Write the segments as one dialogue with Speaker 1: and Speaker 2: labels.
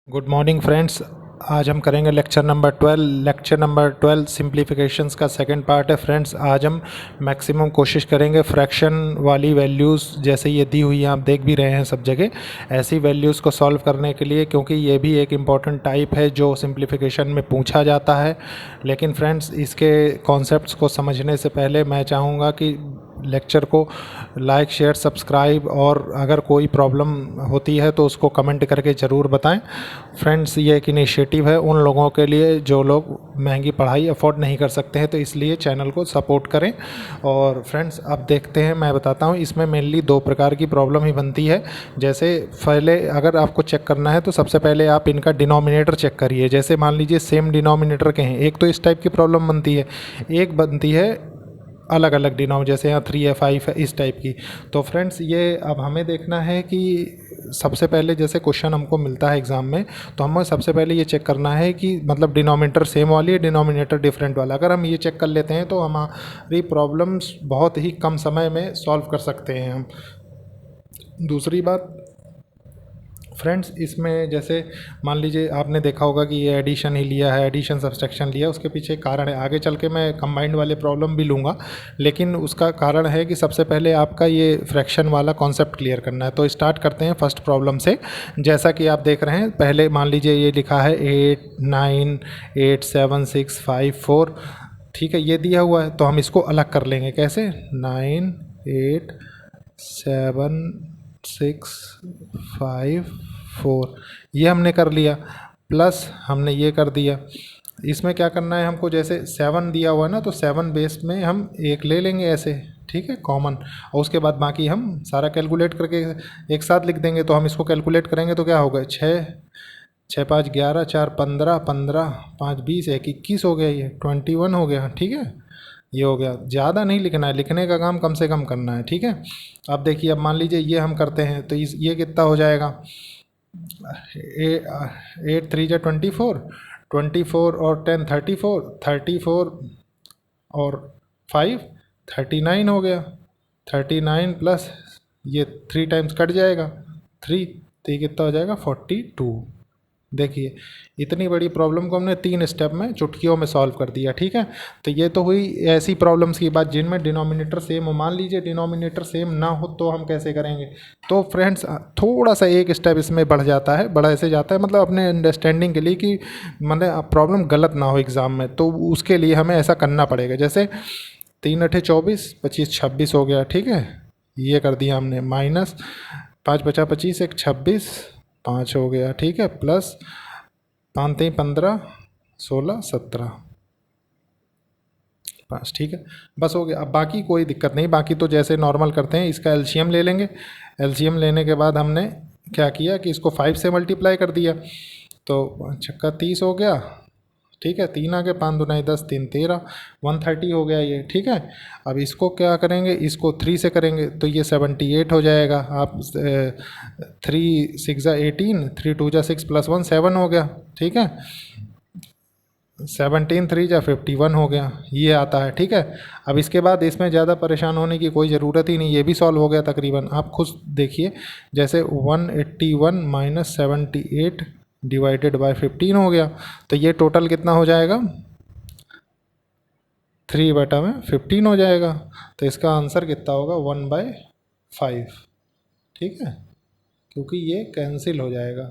Speaker 1: Good morning friends. आज हम करेंगे लेक्चर नंबर 12 सिंप्लीफिकेशंस का सेकंड पार्ट है। फ्रेंड्स आज हम मैक्सिमम कोशिश करेंगे फ्रैक्शन वाली वैल्यूज़ जैसे ये दी हुई हैं, आप देख भी रहे हैं सब जगह, ऐसी वैल्यूज़ को सॉल्व करने के लिए, क्योंकि ये भी एक इम्पॉर्टेंट टाइप है जो सिंप्लीफिकेशन में पूछा जाता है। लेकिन फ्रेंड्स इसके कॉन्सेप्ट्स को समझने से पहले मैं चाहूँगा कि लेक्चर को लाइक शेयर सब्सक्राइब, और अगर कोई प्रॉब्लम होती है तो उसको कमेंट करके ज़रूर बताएं। फ्रेंड्स ये एक इनिशिएटिव है उन लोगों के लिए जो लोग महंगी पढ़ाई अफोर्ड नहीं कर सकते हैं, तो इसलिए चैनल को सपोर्ट करें। और फ्रेंड्स अब देखते हैं, मैं बताता हूँ, इसमें मेनली दो प्रकार की प्रॉब्लम ही बनती है। जैसे पहले अगर आपको चेक करना है तो सबसे पहले आप इनका डिनोमिनेटर चेक करिए। जैसे मान लीजिए सेम डिनोमिनेटर के हैं, एक तो इस टाइप की प्रॉब्लम बनती है, एक बनती है अलग अलग डिनोम, जैसे यहाँ 3 है 5 है, इस टाइप की। तो फ्रेंड्स ये अब हमें देखना है कि सबसे पहले जैसे क्वेश्चन हमको मिलता है एग्ज़ाम में, तो हमें सबसे पहले ये चेक करना है कि मतलब डिनोमिनेटर सेम वाली है, डिनोमिनेटर डिफरेंट वाला। अगर हम ये चेक कर लेते हैं तो हमारी प्रॉब्लम्स बहुत ही कम समय में सॉल्व कर सकते हैं हम। दूसरी बात फ्रेंड्स, इसमें जैसे मान लीजिए आपने देखा होगा कि ये एडिशन ही लिया है, एडिशन सब्सट्रैक्शन लिया, उसके पीछे कारण है। आगे चल के मैं कंबाइंड वाले प्रॉब्लम भी लूँगा, लेकिन उसका कारण है कि सबसे पहले आपका ये फ्रैक्शन वाला कॉन्सेप्ट क्लियर करना है। तो स्टार्ट करते हैं फर्स्ट प्रॉब्लम से। जैसा कि आप देख रहे हैं, पहले मान लीजिए ये लिखा है 8 9 8 7 6 5 4, ठीक है, ये दिया हुआ है। तो हम इसको अलग कर लेंगे, कैसे? 9 8 7 6 5 4, ये हमने कर लिया, प्लस हमने ये कर दिया। इसमें क्या करना है हमको, जैसे 7 दिया हुआ है ना, तो 7 बेस में हम एक ले लेंगे ऐसे, ठीक है, कॉमन। और उसके बाद बाकी हम सारा कैलकुलेट करके एक साथ लिख देंगे। तो हम इसको कैलकुलेट करेंगे तो क्या होगा, 6 6 5 11 4 15 15 5 20 1 21 हो गया, ये 21 हो गया, ठीक है। ये हो गया, ज़्यादा नहीं लिखना है, लिखने का काम कम से कम करना है, ठीक है। अब देखिए, अब मान लीजिए ये हम करते हैं तो ये कितना हो जाएगा, 8 3 जा 24, 24 और 10 34, 34 और 5 39 हो गया। 39 प्लस ये 3 टाइम्स कट जाएगा, 3, तो ये कितना हो जाएगा, 42। देखिए इतनी बड़ी प्रॉब्लम को हमने 3 स्टेप में चुटकियों में सॉल्व कर दिया, ठीक है। तो ये तो हुई ऐसी प्रॉब्लम्स की बात जिनमें डिनोमिनेटर सेम हो। मान लीजिए डिनोमिनेटर सेम ना हो तो हम कैसे करेंगे? तो फ्रेंड्स थोड़ा सा एक स्टेप इसमें बढ़ जाता है, बढ़ा ऐसे जाता है, मतलब अपने अंडरस्टैंडिंग के लिए कि मतलब प्रॉब्लम गलत ना हो एग्ज़ाम में, तो उसके लिए हमें ऐसा करना पड़ेगा। जैसे 3 अठे 24, 25 26 हो गया, ठीक है, ये कर दिया हमने, माइनस 5 पचा 25 एक 26 5 हो गया, ठीक है, प्लस 5 3 15 16 17 5, ठीक है, बस हो गया। अब बाकी कोई दिक्कत नहीं, बाकी तो जैसे नॉर्मल करते हैं, इसका एलसीएम ले लेंगे। एलसीएम लेने के बाद हमने क्या किया कि इसको 5 से मल्टीप्लाई कर दिया, तो छक्का 30 हो गया, ठीक है, 3 आगे 5 दूना 10 3 13, 130 हो गया ये, ठीक है। अब इसको क्या करेंगे, इसको 3 से करेंगे तो ये 78 हो जाएगा। आप 3 6 जा 18, 3 2 जा 6 प्लस 1 7 हो गया, ठीक है, 17 3 जा 51 हो गया, ये आता है, ठीक है। अब इसके बाद इसमें ज़्यादा परेशान होने की कोई ज़रूरत ही नहीं, ये भी सॉल्व हो गया तकरीबन। आप खुद देखिए, जैसे 181 माइनस 78 डिवाइडेड बाय 15 हो गया, तो ये टोटल कितना हो जाएगा, 3/15 हो जाएगा। तो इसका आंसर कितना होगा, 1/5, ठीक है, क्योंकि ये कैंसिल हो जाएगा,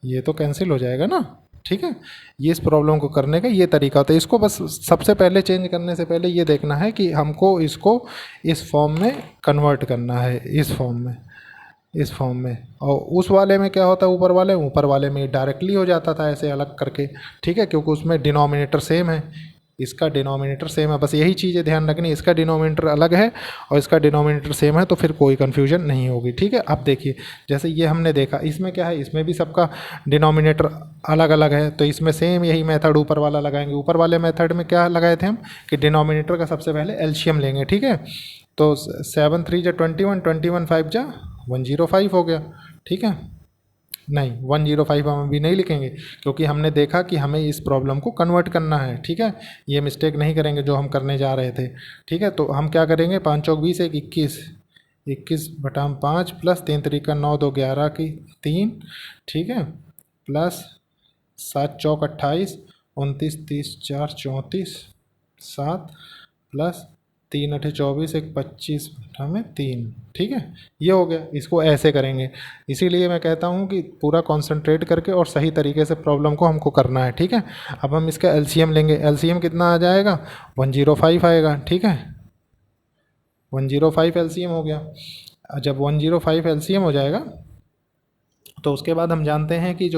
Speaker 1: ये तो कैंसिल हो जाएगा ना, ठीक है। ये इस प्रॉब्लम को करने का ये तरीका होता है। इसको बस सबसे पहले चेंज करने से पहले ये देखना है कि हमको इसको इस फॉर्म में कन्वर्ट करना है, इस फॉर्म में, इस फॉर्म में। और उस वाले में क्या होता है, ऊपर वाले में डायरेक्टली हो जाता था ऐसे अलग करके, ठीक है, क्योंकि उसमें डिनोमिनेटर सेम है, इसका डिनोमिनेटर सेम है। बस यही चीज़ें ध्यान रखनी, इसका डिनोमिनेटर अलग है और इसका डिनोमिनेटर सेम है, तो फिर कोई कन्फ्यूजन नहीं होगी, ठीक है। अब देखिए, जैसे ये हमने देखा, इसमें क्या है, इसमें भी सबका डिनोमिनेटर अलग अलग है, तो इसमें सेम यही मेथड ऊपर वाला लगाएंगे। ऊपर वाले मेथड में क्या लगाए थे हम कि डिनोमिनेटर का सबसे पहले एलसीएम लेंगे, ठीक है। तो 7 3 जा 21, 21 5 जा 105 हो गया, ठीक है। नहीं, 105 हम अभी नहीं लिखेंगे, क्योंकि हमने देखा कि हमें इस प्रॉब्लम को कन्वर्ट करना है, ठीक है। ये मिस्टेक नहीं करेंगे जो हम करने जा रहे थे, ठीक है। तो हम क्या करेंगे, 5 चौक 20 1 21, 21 बटा 5 प्लस 3 3 का 9 2 11 की 3, ठीक है, प्लस 7 चौक 28, 29 30 4 34, 7 प्लस 3 8 24, एक 25 में 3। ठीक है, ये हो गया। इसको ऐसे करेंगे, इसीलिए मैं कहता हूँ कि पूरा कंसंट्रेट करके और सही तरीके से प्रॉब्लम को हमको करना है। ठीक है, अब हम इसका एलसीएम लेंगे। एलसीएम कितना आ जाएगा? 105 आएगा। ठीक है, 105 एलसीएम हो गया। जब 105 एलसीएम हो जाएगा तो उसके बाद हम जानते हैं कि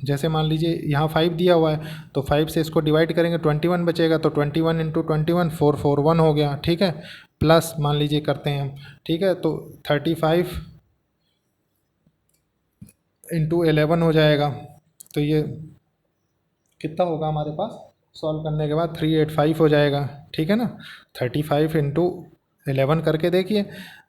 Speaker 1: जैसे मान लीजिए यहाँ 5 दिया हुआ है, तो 5 से इसको डिवाइड करेंगे, 21 बचेगा, तो 21 इंटू 21 441 हो गया। ठीक है, प्लस मान लीजिए करते हैं हम। ठीक है, तो 35 इंटू 11 हो जाएगा, तो ये कितना होगा हमारे पास सॉल्व करने के बाद? 385 हो जाएगा। ठीक है ना, 35 इंटू 11 करके देखिए,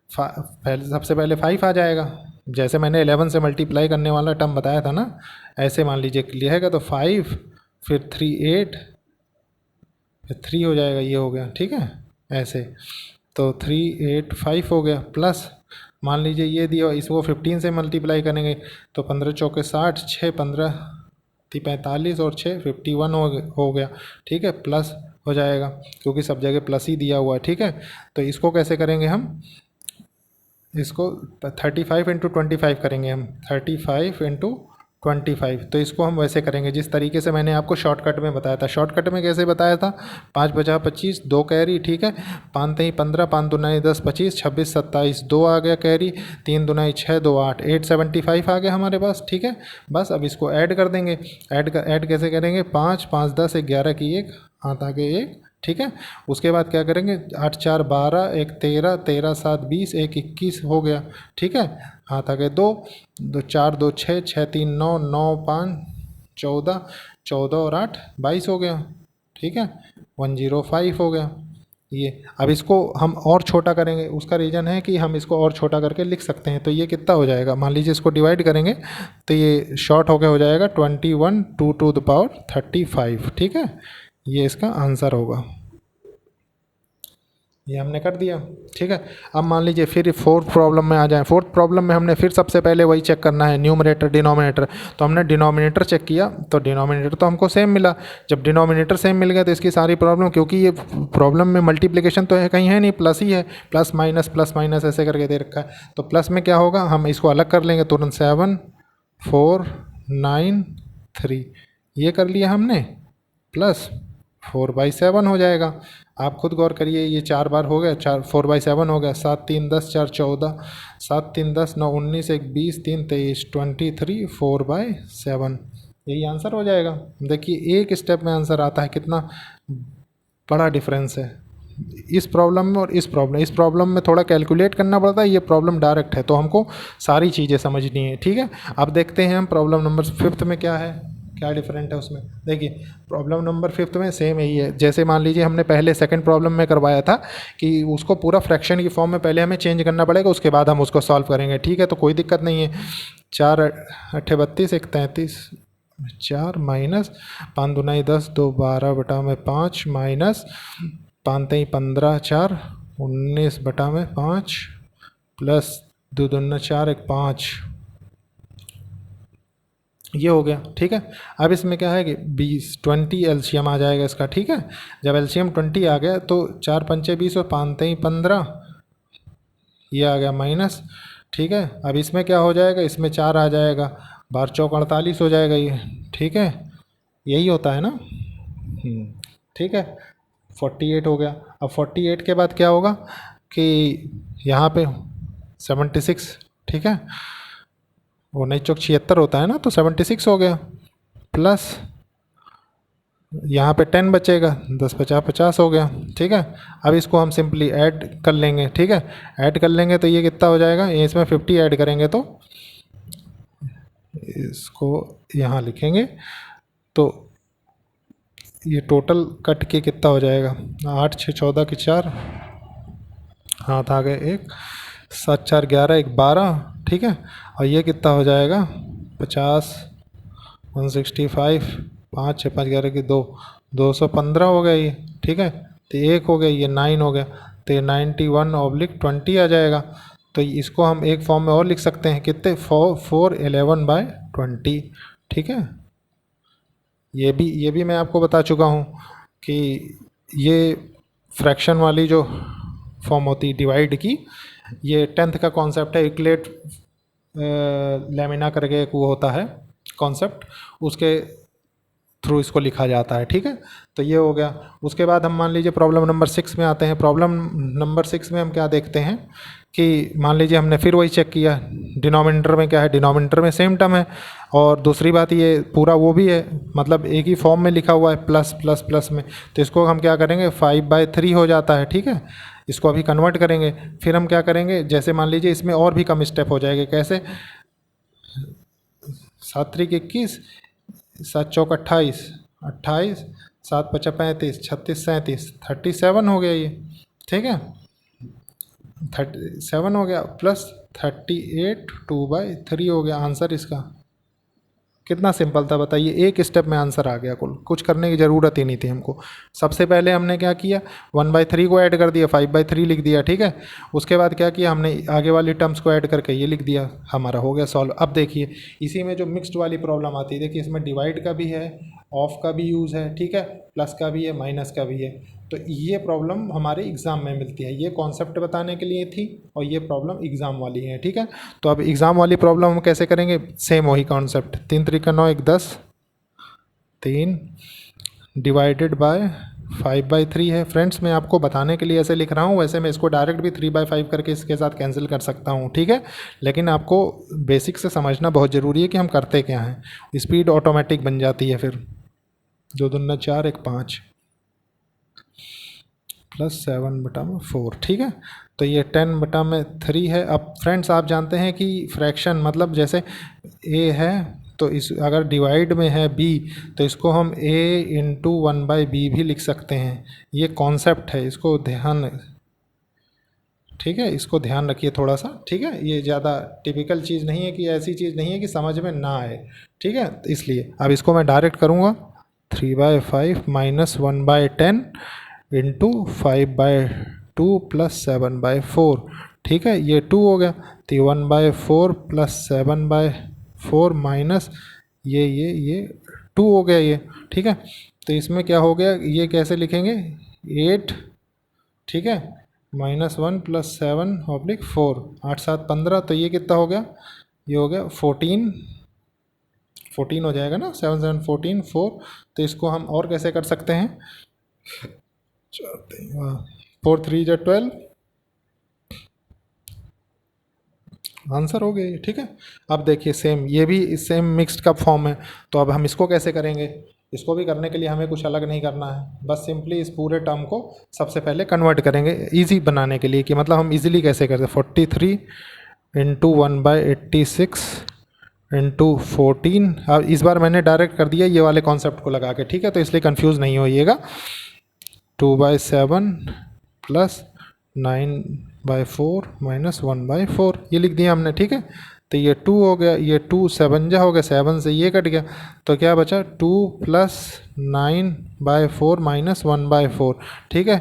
Speaker 1: सबसे पहले 5 आ जाएगा। जैसे मैंने 11 से मल्टीप्लाई करने वाला टर्म बताया था ना, ऐसे मान लीजिए लिखेगा तो 5 फिर 3 8 फिर 3 हो जाएगा, ये हो गया। ठीक है, ऐसे तो 385 हो गया। प्लस मान लीजिए ये दिया, इसको 15 से मल्टीप्लाई करेंगे तो 15 चौके 60, 6 15 45 और 6 51 हो गया। ठीक है, प्लस हो जाएगा क्योंकि सब जगह प्लस ही दिया हुआ है। ठीक है, तो इसको कैसे करेंगे हम? इसको 35 इंटू 25 करेंगे हम, 35 इंटू 25। तो इसको हम वैसे करेंगे जिस तरीके से मैंने आपको शॉर्टकट में बताया था। शॉर्टकट में कैसे बताया था? 5 50 25, 2 कैरी। ठीक है, 5 3 15, 5 दूनाई 10 25, 26 27, 2 आ गया कैरी, 3 दूनाई 6 2 8, 875 आ गया हमारे पास। ठीक है, बस अब इसको ऐड कर देंगे। ऐड कैसे करेंगे? 5 5 10 11 की 1 हाथ आगे 1। ठीक है, उसके बाद क्या करेंगे? 8 4 12, 1 13, 13 7 20, 1 21 हो गया। ठीक है, हाथ आगे 2 2 4 2 6, 6 3 9, 9 5 14, 14 और 8 22 हो गया। ठीक है, 105 हो गया ये। अब इसको हम और छोटा करेंगे, उसका रीज़न है कि हम इसको और छोटा करके लिख सकते हैं। तो ये कितना हो जाएगा? मान लीजिए इसको डिवाइड करेंगे तो ये शॉर्ट होकर हो जाएगा 21 2 टू द पावर 35। ठीक है, ये इसका आंसर होगा। ये हमने कर दिया। ठीक है, अब मान लीजिए फिर फोर्थ प्रॉब्लम में आ जाए। फोर्थ प्रॉब्लम में हमने फिर सबसे पहले वही चेक करना है, न्यूमरेटर डिनोमिनेटर। तो हमने डिनोमिनेटर चेक किया तो डिनोमिनेटर तो हमको सेम मिला। जब डिनोमिनेटर सेम मिल गया तो इसकी सारी प्रॉब्लम, क्योंकि ये प्रॉब्लम में मल्टीप्लिकेशन तो है कहीं है नहीं, प्लस ही है, प्लस माइनस ऐसे करके दे रखा है। तो प्लस में क्या होगा? हम इसको अलग कर लेंगे तुरंत, 7 4 9 3, ये कर लिया हमने, प्लस 4/7 हो जाएगा। आप खुद गौर करिए, ये 4 बार हो गया, 4/7 हो गया। 7 3 10 4 14, 7 3 10 9 19 1 20 3 23 23, 4/7, यही आंसर हो जाएगा। देखिए एक स्टेप में आंसर आता है, कितना बड़ा डिफरेंस है इस प्रॉब्लम में और इस प्रॉब्लम में थोड़ा कैलकुलेट करना पड़ता है, ये प्रॉब्लम डायरेक्ट है, तो हमको सारी चीज़ें समझनी है। ठीक है, अब देखते हैं हम प्रॉब्लम नंबर 5 में क्या है, क्या डिफरेंट है उसमें। देखिए प्रॉब्लम नंबर 5 में सेम यही है। जैसे मान लीजिए हमने पहले सेकंड प्रॉब्लम में करवाया था कि उसको पूरा फ्रैक्शन की फॉर्म में पहले हमें चेंज करना पड़ेगा, उसके बाद हम उसको सॉल्व करेंगे। ठीक है, तो कोई दिक्कत नहीं है। 4 8 32, 1 33, 4 माइनस 5 दूनाई 10, 2 12 बटा में 5, माइनस 5 3 15, 4 19 बटा में 5, प्लस 2 दूना 4 1 5, ये हो गया। ठीक है, अब इसमें क्या है कि 20 एलसीएम आ जाएगा इसका। ठीक है, जब एलसीएम 20 आ गया तो 4 पंचे 20 और 5 3 15, ये आ गया माइनस। ठीक है, अब इसमें क्या हो जाएगा? इसमें 4 आ जाएगा, 12 चौक 48 हो जाएगा ये। ठीक है, यही होता है ना। ठीक है, 48 हो गया। अब 48 के बाद क्या होगा कि यहाँ पे 76, ठीक है, वो 9 चौक 76 होता है ना, तो 76 हो गया, प्लस यहाँ पे 10 बचेगा, 10 50 50 हो गया। ठीक है, अब इसको हम सिंपली ऐड कर लेंगे। ठीक है, ऐड कर लेंगे तो ये कितना हो जाएगा? ये इसमें 50 ऐड करेंगे तो इसको यहाँ लिखेंगे तो ये टोटल कट के कितना हो जाएगा? 8 6 14 की 4, हाथ आ गए 1, 7 4 11 1 12। ठीक है, और ये कितना हो जाएगा? 50 165, 5 6 5 11 की 2, 215 हो गया ये। ठीक है, तो 1 हो गया, ये 9 हो गया, तो ये 91/20 आ जाएगा। तो इसको हम एक फॉर्म में और लिख सकते हैं, कितने 411/20। ठीक है, ये भी मैं आपको बता चुका हूँ कि ये फ्रैक्शन वाली जो फॉर्म होती है डिवाइड की, ये 10th का कॉन्सेप्ट है। यूक्लिड लेमिना करके एक वो होता है कॉन्सेप्ट, उसके थ्रू इसको लिखा जाता है। ठीक है, तो ये हो गया। उसके बाद हम मान लीजिए प्रॉब्लम नंबर 6 में आते हैं। प्रॉब्लम नंबर 6 में हम क्या देखते हैं कि मान लीजिए हमने फिर वही चेक किया, डिनोमिनेटर में क्या है, डिनोमिनेटर में सेम टर्म है, और दूसरी बात ये पूरा वो भी है, मतलब एक ही फॉर्म में लिखा हुआ है प्लस प्लस प्लस में, तो इसको हम क्या करेंगे 5/3 हो जाता है। ठीक है, इसको अभी कन्वर्ट करेंगे। फिर हम क्या करेंगे, जैसे मान लीजिए इसमें और भी कम स्टेप हो जाएंगे। कैसे, 7 3 21, 7 चौक 28, 28 7 5 35, 36 37, 37 हो गया ये। ठीक है, 37 हो गया, प्लस 38 2/3 हो गया आंसर इसका। कितना सिंपल था बताइए, एक स्टेप में आंसर आ गया, कुछ करने की ज़रूरत ही नहीं थी हमको। सबसे पहले हमने क्या किया, 1/3 को ऐड कर दिया, 5/3 लिख दिया। ठीक है, उसके बाद क्या किया हमने, आगे वाली टर्म्स को ऐड करके ये लिख दिया, हमारा हो गया सॉल्व। अब देखिए इसी में जो मिक्स्ड वाली प्रॉब्लम आती है, देखिए इसमें डिवाइड का भी है, ऑफ का भी यूज़ है, ठीक है, प्लस का भी है, माइनस का भी है। तो ये प्रॉब्लम हमारे एग्ज़ाम में मिलती है, ये कॉन्सेप्ट बताने के लिए थी, और ये प्रॉब्लम एग्ज़ाम वाली है। ठीक है, तो अब एग्ज़ाम वाली प्रॉब्लम हम कैसे करेंगे, सेम वही कॉन्सेप्ट, 3 3 9 1 10, 3 डिवाइडेड बाय 5/3 है। फ्रेंड्स मैं आपको बताने के लिए ऐसे लिख रहा हूँ, वैसे मैं इसको डायरेक्ट भी 3/5 करके इसके साथ कैंसिल कर सकता हूँ। ठीक है, लेकिन आपको बेसिक से समझना बहुत ज़रूरी है कि हम करते क्या हैं। स्पीड ऑटोमेटिक बन जाती है फिर, 2 दूना 4 1 5 प्लस 7/4। ठीक है, तो ये 10/3 है। अब फ्रेंड्स आप जानते हैं कि फ्रैक्शन मतलब जैसे a है, तो इस अगर डिवाइड में है b, तो इसको हम a × 1/b भी लिख सकते हैं। ये कॉन्सेप्ट है, इसको ध्यान, ठीक है, इसको ध्यान रखिए थोड़ा सा। ठीक है, ये ज़्यादा टिपिकल चीज़ नहीं है, कि ऐसी चीज़ नहीं है कि समझ में ना आए। ठीक है, तो इसलिए अब इसको मैं डायरेक्ट करूँगा, 3/5 - 1/10 इंटू 5/2 प्लस 7/4। ठीक है, ये 2 हो गया, तो 1/4 प्लस 7/4 माइनस ये 2 हो गया ये। ठीक है, तो इसमें क्या हो गया, ये कैसे लिखेंगे, 8, ठीक है, -1 प्लस 7/4, 8 7 15, तो ये कितना हो गया, ये हो गया 14 हो जाएगा ना, 7 7 14 4। तो इसको हम और कैसे कर सकते हैं, 4 3 12, आंसर हो गया ये। ठीक है, अब देखिए सेम, ये भी सेम मिक्स्ड का फॉर्म है, तो अब हम इसको कैसे करेंगे, इसको भी करने के लिए हमें कुछ अलग नहीं करना है, बस सिंपली इस पूरे टर्म को सबसे पहले कन्वर्ट करेंगे इजी बनाने के लिए, कि मतलब हम इजीली कैसे करते हैं, 43 × 1/86 × 14। अब इस बार मैंने डायरेक्ट कर दिया ये वाले कॉन्सेप्ट को लगा के। ठीक है, तो इसलिए कंफ्यूज नहीं होइएगा, 2/7 प्लस 9/4 माइनस 1/4 ये लिख दिया हमने। ठीक है, तो ये 2 हो गया, ये 2 7 जा हो गया, 7 से ये कट गया, तो क्या बचा 2 प्लस 9/4 माइनस 1/4। ठीक है,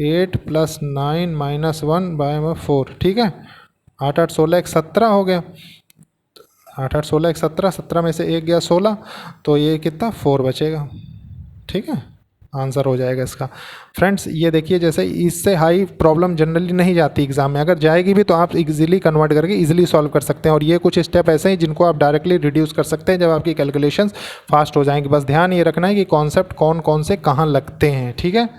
Speaker 1: 8 प्लस 9 माइनस 1/4। ठीक है, 8 8 16 1 17 हो गया, 8 8 16 1 17, 17 में से 1 गया 16, तो ये कितना 4 बचेगा। ठीक है, आंसर हो जाएगा इसका। फ्रेंड्स ये देखिए, जैसे इससे हाई प्रॉब्लम जनरली नहीं जाती एग्जाम में, अगर जाएगी भी तो आप इजीली कन्वर्ट करके इजीली सॉल्व कर सकते हैं, और ये कुछ स्टेप ऐसे हैं जिनको आप डायरेक्टली रिड्यूस कर सकते हैं जब आपकी कैलकुलेशंस फास्ट हो जाएंगी। बस ध्यान ये रखना है कि कॉन्सेप्ट कौन कौन से कहाँ लगते हैं। ठीक है,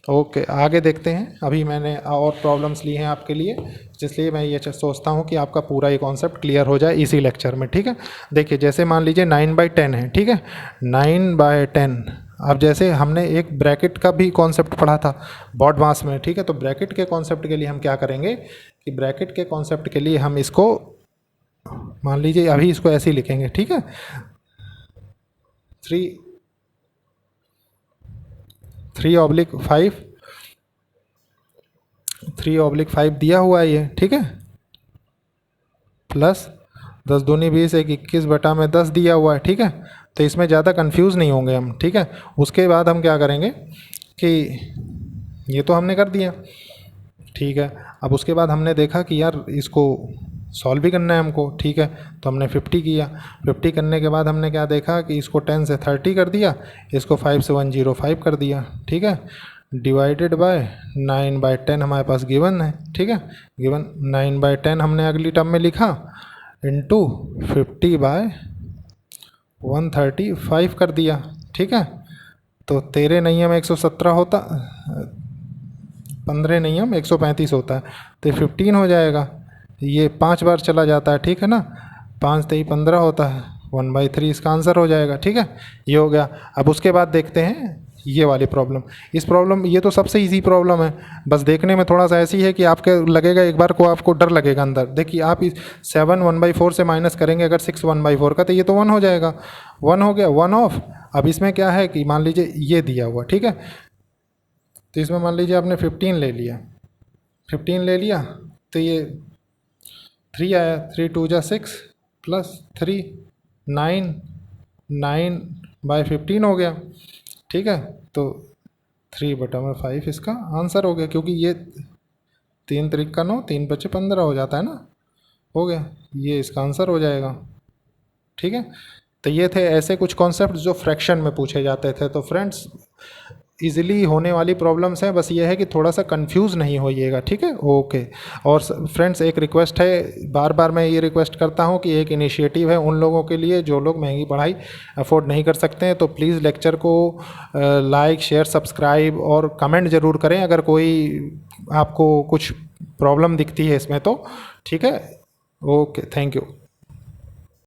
Speaker 1: ओके आगे देखते हैं। अभी मैंने और प्रॉब्लम्स ली हैं आपके लिए, इसलिए मैं ये सोचता हूँ कि आपका पूरा ये कॉन्सेप्ट क्लियर हो जाए इसी लेक्चर में। ठीक है, देखिए जैसे मान लीजिए 9/10 है। ठीक है, 9/10, अब जैसे हमने एक ब्रैकेट का भी कॉन्सेप्ट पढ़ा था बॉड मास में। ठीक है, तो ब्रैकेट के कॉन्सेप्ट के लिए हम क्या करेंगे कि ब्रैकेट के कॉन्सेप्ट के लिए हम इसको मान लीजिए अभी इसको ऐसे ही लिखेंगे। ठीक है, 3/5 3/5 दिया हुआ है ये। ठीक है, प्लस 10 दूनी 20 एक 21/10 दिया हुआ है। ठीक है, तो इसमें ज़्यादा कंफ्यूज नहीं होंगे हम। ठीक है, उसके बाद हम क्या करेंगे कि ये तो हमने कर दिया। ठीक है। अब उसके बाद हमने देखा कि यार इसको सॉल्व भी करना है हमको, ठीक है, तो हमने 50 किया। 50 करने के बाद हमने क्या देखा कि इसको 10 से 30 कर दिया, इसको 5 से 105 कर दिया, ठीक है, डिवाइडेड बाय 9/10 हमारे पास गिवन है, ठीक है, गिवन 9/10 हमने अगली टर्म में लिखा इंटू 50/135 कर दिया, ठीक है। तो 13 नियम 117 होता, 15 नियम 135 होता है, तो 15 हो जाएगा। ये 5 बार चला जाता है, ठीक है ना, 5 तेई 15 होता है, 1/3 इसका आंसर हो जाएगा, ठीक है, ये हो गया। अब उसके बाद देखते हैं ये वाली प्रॉब्लम। इस प्रॉब्लम, ये तो सबसे इजी प्रॉब्लम है, बस देखने में थोड़ा सा ऐसी है कि आपके लगेगा एक बार को आपको डर लगेगा अंदर। देखिए आप इस 7 1/4 से माइनस करेंगे अगर 6 1/4 का, तो ये तो 1 हो जाएगा, 1 हो गया, 1 ऑफ। अब इसमें क्या है कि मान लीजिए ये दिया हुआ, ठीक है, तो इसमें मान लीजिए आपने 15 ले लिया, 15 ले लिया, तो ये 3 आया, 3 2 जा 6 प्लस 3 9, 9/15 हो गया, ठीक है। तो 3/5 इसका आंसर हो गया, क्योंकि ये 3 3 का 9, 3 बचे 15 हो जाता है ना, हो गया, ये इसका आंसर हो जाएगा, ठीक है। तो ये थे ऐसे कुछ कॉन्सेप्ट जो फ्रैक्शन में पूछे जाते थे। तो फ्रेंड्स इजीली होने वाली प्रॉब्लम्स हैं, बस ये है कि थोड़ा सा कंफ्यूज नहीं होइएगा, ठीक है, ओके। और फ्रेंड्स एक रिक्वेस्ट है, बार बार मैं ये रिक्वेस्ट करता हूँ कि एक इनिशिएटिव है उन लोगों के लिए जो लोग महंगी पढ़ाई अफोर्ड नहीं कर सकते हैं, तो प्लीज़ लेक्चर को लाइक शेयर सब्सक्राइब और कमेंट ज़रूर करें अगर कोई आपको कुछ प्रॉब्लम दिखती है इसमें तो, ठीक है, ओके, थैंक यू।